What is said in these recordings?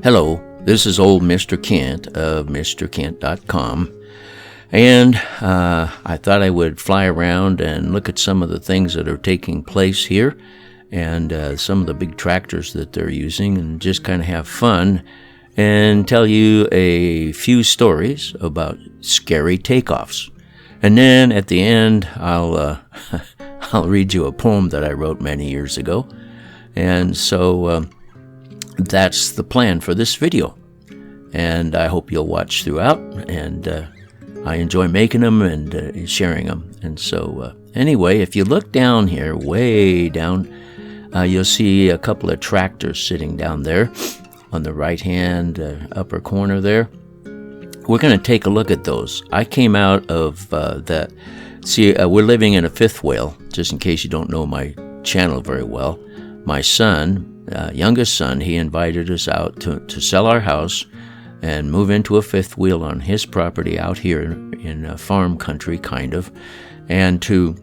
Hello, this is old Mr. Kent of MrKent.com, and I thought I would fly around and look at some of the things that are taking place here and some of the big tractors that they're using and just kind of have fun and tell you a few stories about scary takeoffs. And then at the end, I'll read you a poem that I wrote many years ago. And so that's the plan for this video, and I hope you'll watch throughout, and I enjoy making them and sharing them. And so anyway, if you look down here, way down, you'll see a couple of tractors sitting down there on the right hand upper corner there. We're going to take a look at those. I came out of that. See, we're living in a fifth wheel, just in case you don't know my channel very well. My son, youngest son, he invited us out to sell our house and move into a fifth wheel on his property out here in farm country, kind of, and to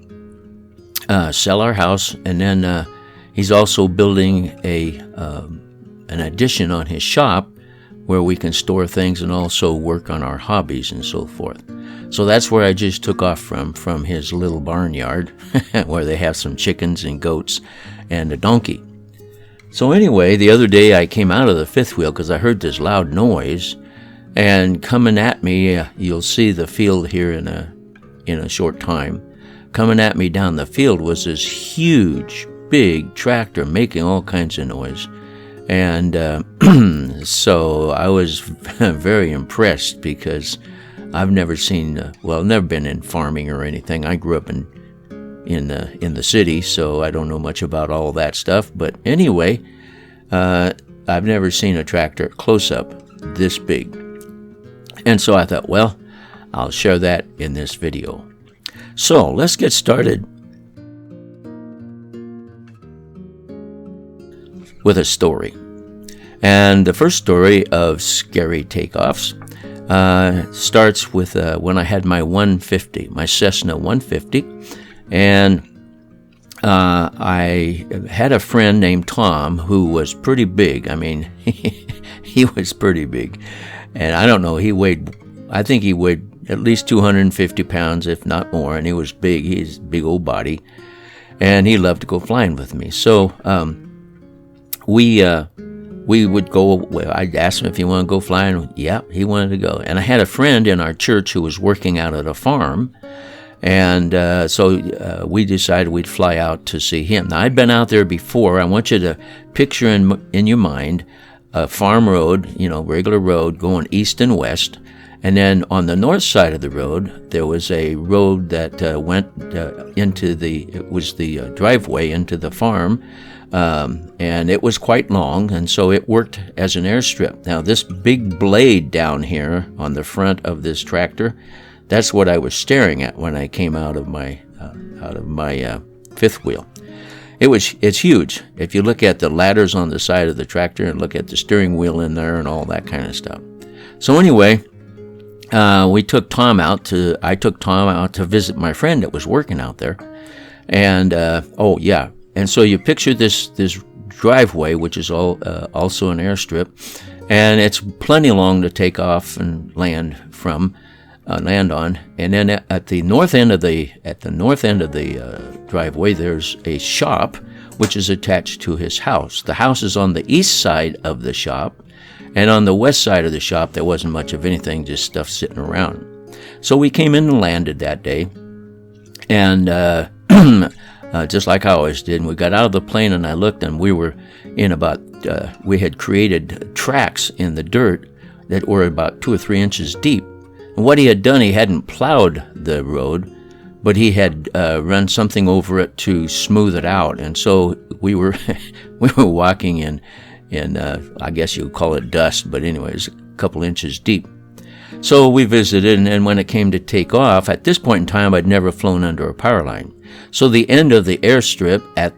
sell our house. And then he's also building an addition on his shop where we can store things and also work on our hobbies and so forth. So that's where I just took off from his little barnyard where they have some chickens and goats and a donkey. So anyway, the other day I came out of the fifth wheel because I heard this loud noise, and coming at me, you'll see the field here in a short time. Coming at me down the field was this huge, big tractor making all kinds of noise. And so I was very impressed because I've never seen, never been in farming or anything. I grew up in the city, so I don't know much about all that stuff. But anyway, I've never seen a tractor close up this big. And so I thought, well, I'll share that in this video. So let's get started with a story. And the first story of scary takeoffs starts with when I had my 150, my Cessna 150. And I had a friend named Tom who was pretty big. I mean, he was pretty big. And I don't know, I think he weighed at least 250 pounds, if not more. And he was big. He's a big old body. And he loved to go flying with me. So we would go. I'd ask him if he wanted to go flying. Yeah, he wanted to go. And I had a friend in our church who was working out at a farm. And so we decided we'd fly out to see him. Now, I'd been out there before. I want you to picture in your mind a farm road, regular road going east and west. And then on the north side of the road, there was a road that went into the driveway into the farm. And it was quite long, and so it worked as an airstrip. Now, this big blade down here on the front of this tractor, that's what I was staring at when I came out of my fifth wheel. It's huge. If you look at the ladders on the side of the tractor and look at the steering wheel in there and all that kind of stuff. So anyway, I took Tom out to visit my friend that was working out there. And and so you picture this driveway, which is also an airstrip, and it's plenty long to take off and land on. And then at the north end of the driveway, there's a shop which is attached to his house. The house is on the east side of the shop, and on the west side of the shop there wasn't much of anything, just stuff sitting around. So we came in and landed that day, and just like I always did. And we got out of the plane, and I looked, and we were we had created tracks in the dirt that were about 2 or 3 inches deep. And what he had done, he hadn't plowed the road, but he had run something over it to smooth it out. And so we were walking in I guess you would call it dust, but anyways, a couple inches deep. So we visited, and when it came to take off, at this point in time, I'd never flown under a power line. So the end of the airstrip at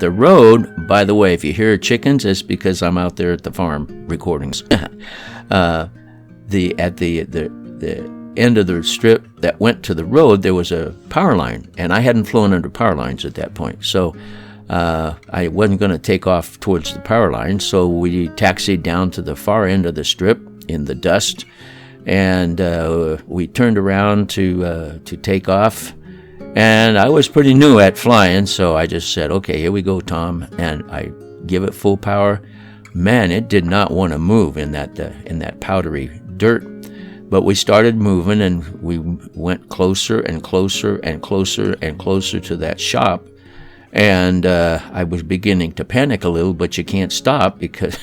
the road, by the way, if you hear chickens, it's because I'm out there at the farm recordings. The end of the strip that went to the road, there was a power line, and I hadn't flown under power lines at that point. So I wasn't going to take off towards the power line, so we taxied down to the far end of the strip in the dust, and we turned around to take off. And I was pretty new at flying, so I just said, okay, here we go, Tom, and I give it full power. Man, it did not want to move in that powdery dirt. But we started moving, and we went closer and closer and closer and closer to that shop. And I was beginning to panic a little, but you can't stop because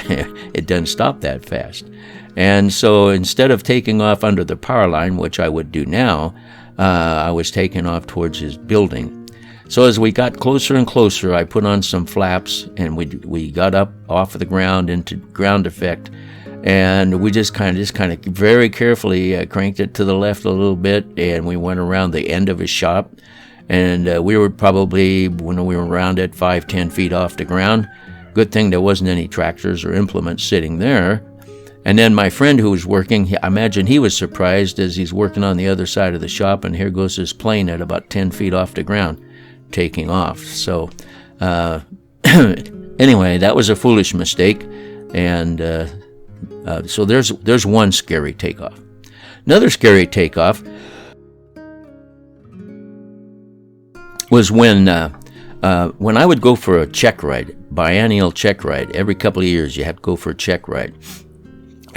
it doesn't stop that fast. And so instead of taking off under the power line, which I would do now, I was taking off towards his building. So as we got closer and closer, I put on some flaps, and we got up off of the ground into ground effect, and we just kind of very carefully cranked it to the left a little bit, and we went around the end of his shop, and we were probably, when we were around it, 5-10 feet off the ground. Good thing there wasn't any tractors or implements sitting there. And then my friend who was working, I imagine he was surprised as he's working on the other side of the shop, and here goes this plane at about 10 feet off the ground, taking off. So anyway, that was a foolish mistake, and so there's one scary takeoff. Another scary takeoff was when I would go for a check ride, biennial check ride. Every couple of years you have to go for a check ride.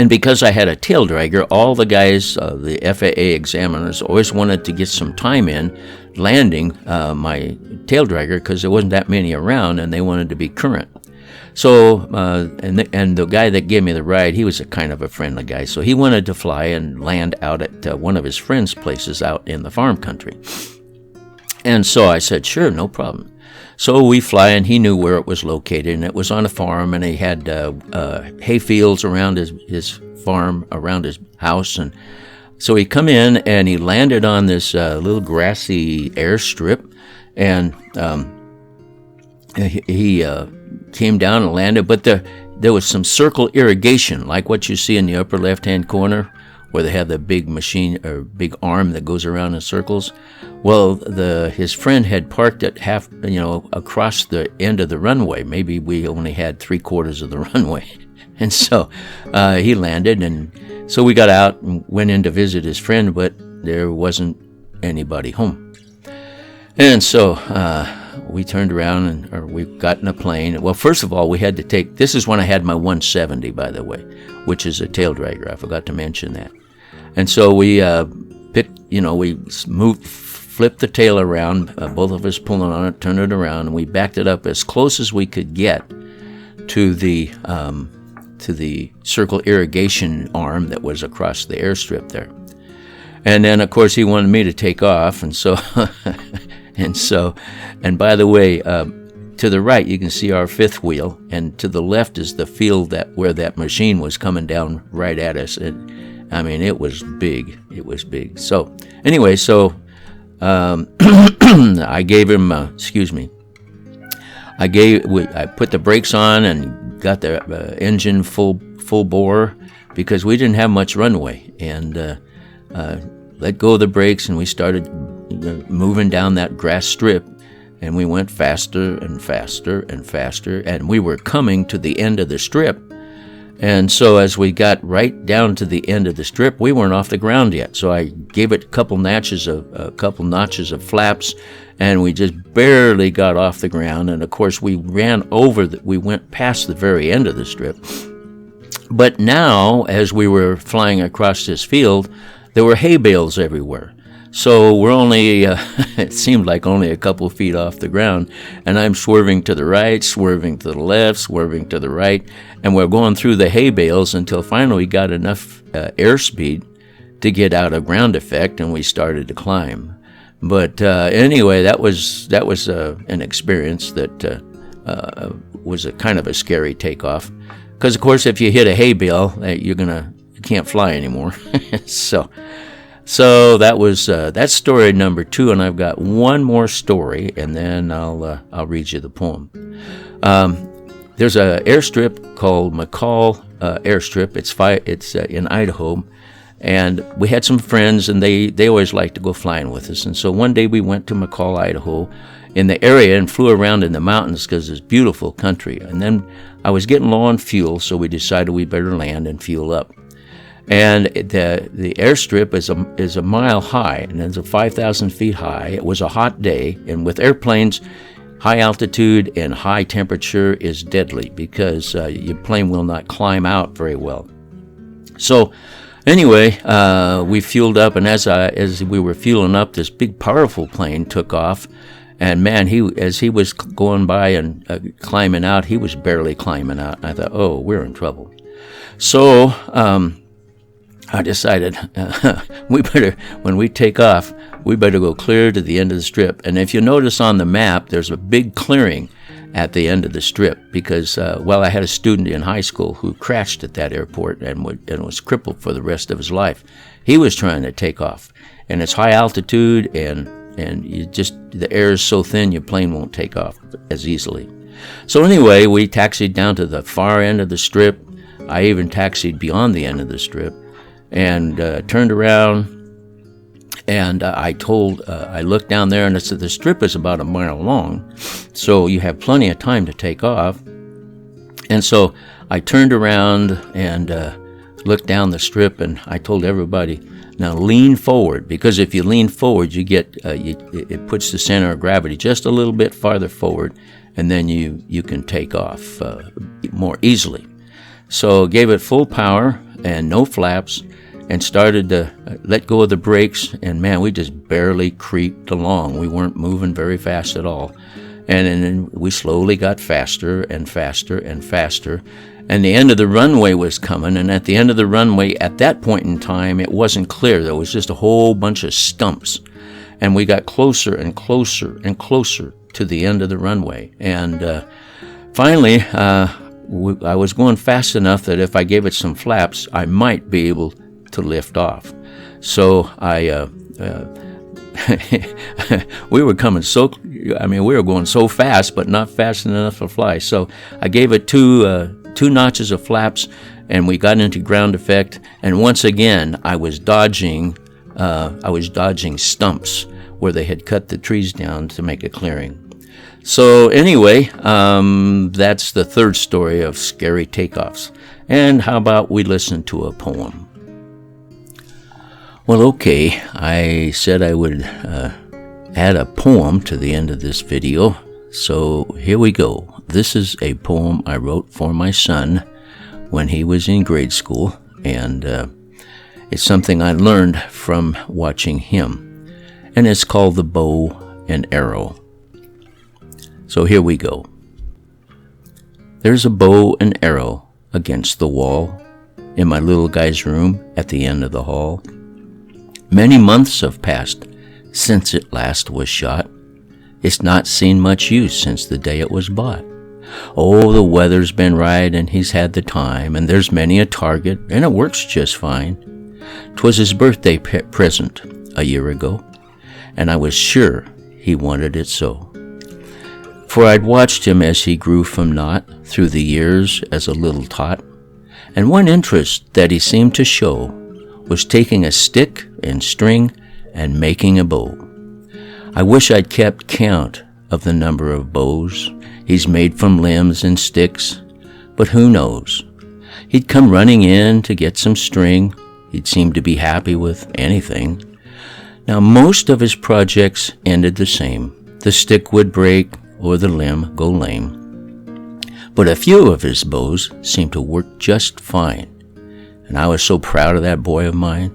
And because I had a tail dragger, all the guys, the FAA examiners, always wanted to get some time in landing my tail dragger because there wasn't that many around, and they wanted to be current. So, and the guy that gave me the ride, he was a kind of a friendly guy, so he wanted to fly and land out at one of his friends' places out in the farm country. And so I said, sure, no problem. So we fly, and he knew where it was located, and it was on a farm, and he had hay fields around his farm, around his house. And so he come in, and he landed on this little grassy airstrip, and he came down and landed, but there was some circle irrigation, like what you see in the upper left-hand corner, where they have the big machine or big arm that goes around in circles. Well, his friend had parked it across the end of the runway. Maybe we only had 3/4 of the runway. And so he landed, and so we got out and went in to visit his friend, but there wasn't anybody home. And so we turned around, or we got in a plane. Well, first of all, we had to this is when I had my 170, by the way, which is a tail dragger. I forgot to mention that. And so we flipped the tail around, both of us pulling on it, turned it around, and we backed it up as close as we could get to the circle irrigation arm that was across the airstrip there. And then, of course, he wanted me to take off, and so, and by the way, to the right you can see our fifth wheel, and to the left is the field where that machine was coming down right at us. I mean, it was big. It was big. So, anyway, I gave him, I put the brakes on and got the engine full bore because we didn't have much runway, and let go of the brakes, and we started moving down that grass strip, and we went faster and faster and faster, and we were coming to the end of the strip. And so as we got right down to the end of the strip, we weren't off the ground yet. So I gave it a couple notches of flaps, and we just barely got off the ground. And of course, we went past the very end of the strip. But now, as we were flying across this field, there were hay bales everywhere. So we're only, it seemed like only a couple feet off the ground, and I'm swerving to the right, swerving to the left, swerving to the right, and we're going through the hay bales until finally we got enough airspeed to get out of ground effect, and we started to climb. But anyway, that was an experience that was a kind of a scary takeoff, because of course if you hit a hay bale, you can't fly anymore. So that was that's story number 2, and I've got one more story, and then I'll read you the poem. There's an airstrip called McCall Airstrip. It's in Idaho, And we had some friends, and they always liked to go flying with us. And so one day we went to McCall, Idaho, in the area, and flew around in the mountains because it's beautiful country. And then I was getting low on fuel, so we decided we better land and fuel up. And the airstrip is a mile high, and it's 5,000 feet high. It was a hot day, and with airplanes, high altitude and high temperature is deadly because your plane will not climb out very well. So anyway, we fueled up, and as we were fueling up, this big, powerful plane took off. And man, as he was going by and climbing out, he was barely climbing out. And I thought, oh, we're in trouble. So I decided when we take off, we better go clear to the end of the strip. And if you notice on the map, there's a big clearing at the end of the strip because, I had a student in high school who crashed at that airport and was crippled for the rest of his life. He was trying to take off, and it's high altitude, and the air is so thin your plane won't take off as easily. So anyway, we taxied down to the far end of the strip. I even taxied beyond the end of the strip and turned around, and I looked down there, and I said the strip is about a mile long, so you have plenty of time to take off. And so I turned around and looked down the strip, and I told everybody, now lean forward, because if you lean forward, you get it puts the center of gravity just a little bit farther forward, and then you can take off more easily. So gave it full power and no flaps, and started to let go of the brakes, and man, we just barely creeped along. We weren't moving very fast at all. And then we slowly got faster and faster and faster. And the end of the runway was coming, and at the end of the runway, at that point in time, it wasn't clear. There was just a whole bunch of stumps. And we got closer and closer and closer to the end of the runway. And finally, I was going fast enough that if I gave it some flaps, I might be able to lift off. So we were going so fast, but not fast enough to fly. So I gave it two notches of flaps, and we got into ground effect. And once again, I was dodging stumps where they had cut the trees down to make a clearing. So anyway, that's the third story of scary takeoffs. And how about we listen to a poem? Well, okay, I said I would add a poem to the end of this video, so here we go. This is a poem I wrote for my son when he was in grade school, and it's something I learned from watching him, and it's called The Bow and Arrow. So here we go. There's a bow and arrow against the wall in my little guy's room at the end of the hall. Many months have passed since it last was shot. It's not seen much use since the day it was bought. Oh, the weather's been right and he's had the time, and there's many a target and it works just fine. 'Twas his birthday present a year ago, and I was sure he wanted it so. For I'd watched him as he grew from naught through the years as a little tot, and one interest that he seemed to show was taking a stick and string and making a bow. I wish I'd kept count of the number of bows he's made from limbs and sticks, but who knows? He'd come running in to get some string. He'd seem to be happy with anything. Now, most of his projects ended the same. The stick would break or the limb go lame. But a few of his bows seemed to work just fine, and I was so proud of that boy of mine.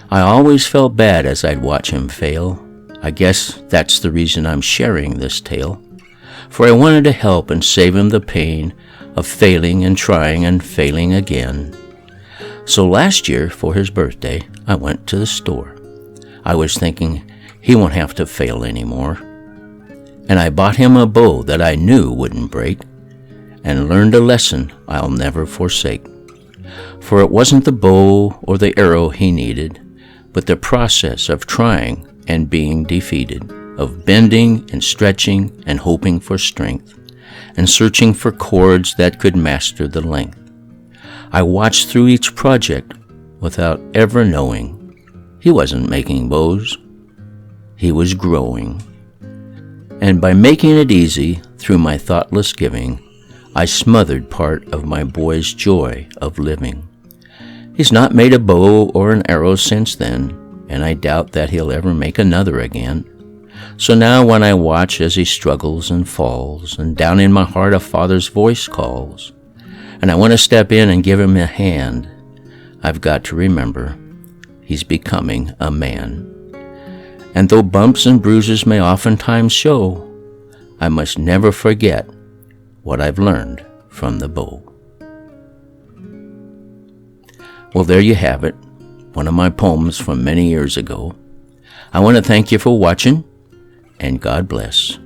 I always felt bad as I'd watch him fail. I guess that's the reason I'm sharing this tale, for I wanted to help and save him the pain of failing and trying and failing again. So last year, for his birthday, I went to the store. I was thinking he won't have to fail anymore, and I bought him a bow that I knew wouldn't break, and learned a lesson I'll never forsake. For it wasn't the bow or the arrow he needed, but the process of trying and being defeated, of bending and stretching and hoping for strength, and searching for chords that could master the length. I watched through each project without ever knowing. He wasn't making bows. He was growing. And by making it easy through my thoughtless giving, I smothered part of my boy's joy of living. He's not made a bow or an arrow since then, and I doubt that he'll ever make another again. So now when I watch as he struggles and falls, and down in my heart a father's voice calls, and I want to step in and give him a hand, I've got to remember he's becoming a man. And though bumps and bruises may oftentimes show, I must never forget what I've learned from the bow. Well, there you have it, one of my poems from many years ago. I want to thank you for watching, and God bless.